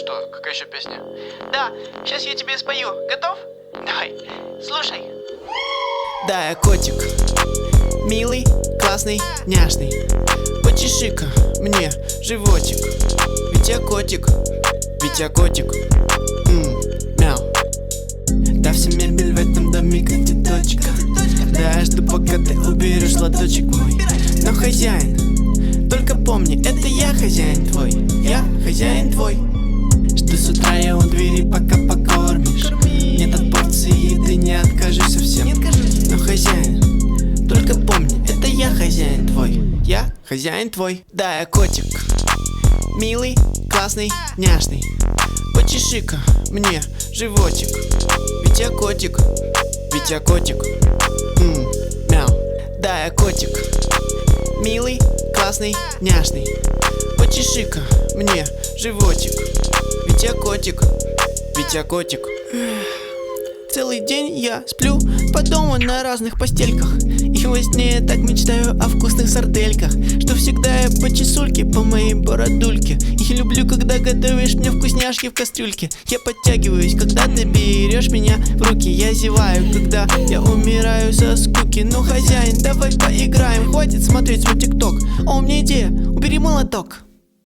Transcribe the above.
что? Какая еще песня? Да, сейчас я тебе спою. Готов? Давай, слушай. Да, я котик, милый, классный, няшный. Почеши-ка мне животик, ведь я котик, мяу. Да, все мебель в этом доме как цветочка. Да, я жду, пока ты уберешь лоточек мой. Но хозяин, только помни, это я хозяин твой. Я хозяин твой. Жду с утра я у двери, пока покормишь. Нет, от порции еды не откажусь совсем. Но хозяин, только помни, это я хозяин твой. Я хозяин твой. Да, я котик, милый, классный, няшный. Почеши-ка мне животик, ведь я котик, мяу. Да, я котик, милый, классный, няшный. Почеши-ка мне животик, ведь я котик. Целый день я сплю по дому на разных постельках, и во сне я так мечтаю о вкусных сардельках, что всегда я по чесульке, по моей бородульке. И люблю, когда готовишь мне вкусняшки в кастрюльке. Я подтягиваюсь, когда ты берешь меня в руки. Я зеваю, когда я умираю со скуки. Ну, хозяин, давай поиграем, хватит смотреть свой тикток. О, у меня идея, убери молоток.